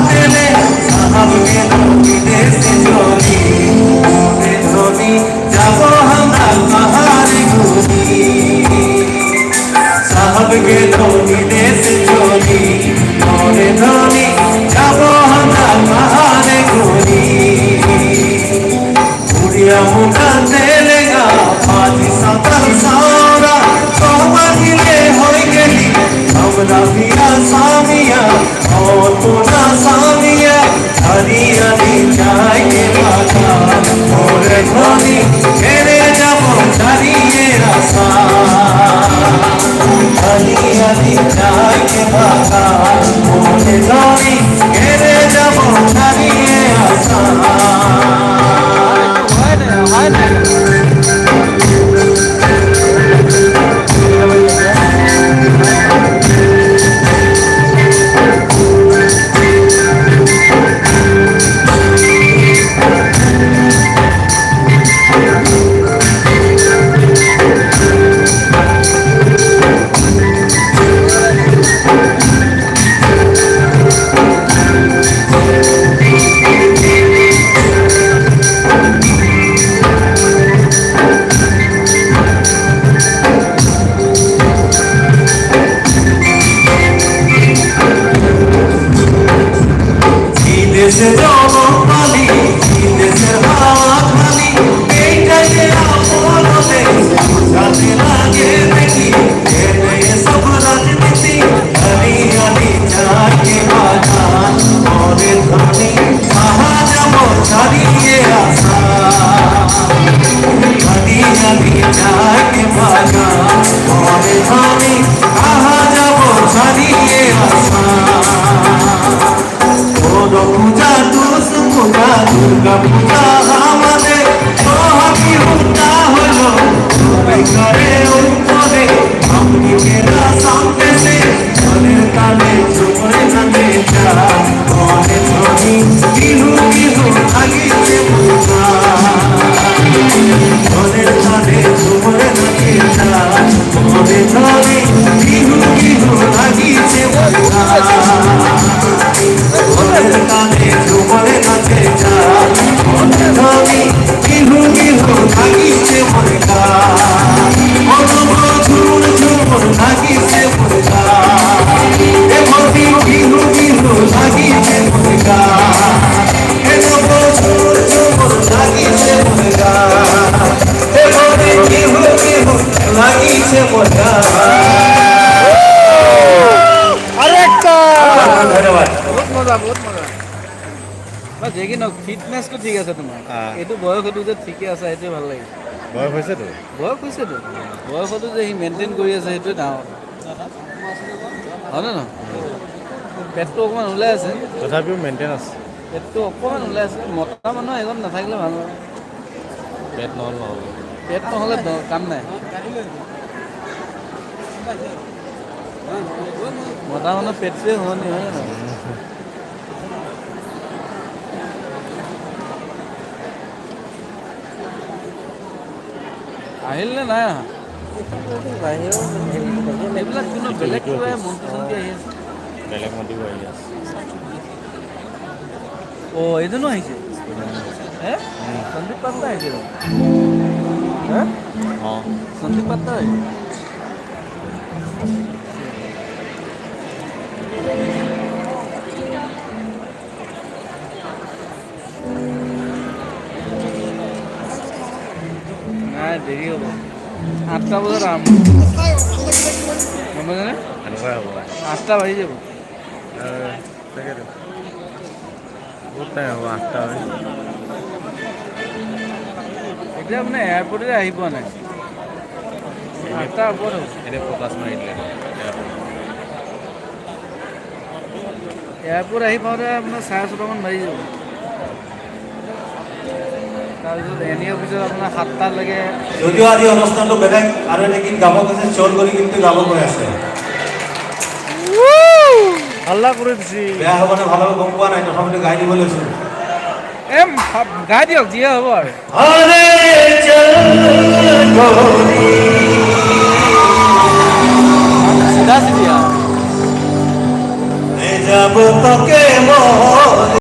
तेरे साहब के विदेश चली मोरे धनी जाबो हमरा कहारे घुरी साहब के विदेश चली मोरे धनी जाबो हमरा कहारे घुरी उड़िया मुखा तेलेगा पाजी सातर सारा कौमा हिले होई गेली हमरा पिया सामिया और पुना सामिया हरियाली जाए के बाजा मोरे धनी मेरे जाबो छाड़िए रासा हरियाली जाए के बाजा मोरे धनी मेरे जाबो छाड़िए रासा দেশে জনম পালি দেশের হাওয়া খালি এইটাকে আপন দেশ যাতে লাগে দেখি এটাই সব রাজনীতি হরি হরি যাকে বাজান মরে ধনি আহা যাব ছাড়িয়ে আসা হরি হরি যাকে বাজান মরে ধনি আহা যাব ছাড়িয়ে আসা পূজা তুলস পূজা দুর্গা পূজা আমাদের মহাবি পূজা হলো করে উত্তরে আমি মেরা সামনে সে মনের তালে চোখে নাচে যা মনে ধনি বিহু বিহু লাগিছে পূজা মনের তালে চোখে নাচে যা মনে ধনি বিহু বিহু লাগিছে পূজা কানে ঝুমরে নাচে যা মনে ধনি বিহু বিহু লাগিছে মনে গা মনমো ঝুমুর ঝুমুর লাগিছে মনে গা এ মতি বিহু বিহু লাগিছে মনে গা এ নবো ঝুমুর ঝুমুর লাগিছে মনে গা এ মতি বিহু বিহু লাগিছে মনে গা আরেকটা ধন্যবাদ বহুত মজা যে কি নহওক ফিটনেছটো ঠিক আছে তোমাৰ এইটো বয়স এইটো যে ঠিকে আছে সেইটোৱে ভাল লাগিছে বয়স হৈছেতো বয়সতো যে সি মেইনটেইন কৰি আছে সেইটোৱে ডাঙৰ হয়নে নহয় পেটটো অকণমান ওলাই আছে তথাপিও মেইনটেইন আছে পেটটো অকণমান ওলাই আছে মতা মানুহ এজন নাথাকিলে ভাল হয় পেট নহ'লে নহ'ব পেট নহ'লে কাম নাই মতা মানুহ পেটটোৱে শুৱনি হয় নে নহয় আহিল নে নাই অহা এইবিলাক কোনো বেলেগ কিবা মন্ত্ৰী চন্ত্ৰী আহি আছে বেলেগ মন্ত্ৰীবোৰ আহি আছে অঁ এইজনো আহিছে হে সন্দীপ পাত্ৰা আহিছে হে অঁ সন্দীপ পাত্ৰা আহিছে নাই দেৰি হ'ব 8টা বজাত আৰম্ভ গম পাইছেনে এনেকুৱাই হ'ব 8টা বাজি যাব তাকেতো বহুত টাইম হ'ব 8টা হয় এতিয়া মানে এয়াৰপৰ্টতে আহি পোৱা নাই 8টা ওপৰত হ'ব এনেই ফ'কাছ মাৰি দিলে এয়াৰপৰ্ট আহি পাওঁতে আপোনাৰ 6:30মান বাজি যাব তাৰপিছত এনি অফিচত আপোনাৰ 7টালৈকে যদিও আজি অনুষ্ঠানটো বেলেগ আৰু এটা গীত গাব গৈছে চল কৰি কিন্তু গাব গৈ আছে হাল্লা কৰি দিছি বেয়া হ'ব নে ভাল হ'ব গম পোৱা নাই তথাপিতো গাই দিব লৈছোঁ গাই দিয়ক যিয়ে হ'ব আৰু হৰে চল গৌৰী চিধা চিধি আৰু ले যাব তোকে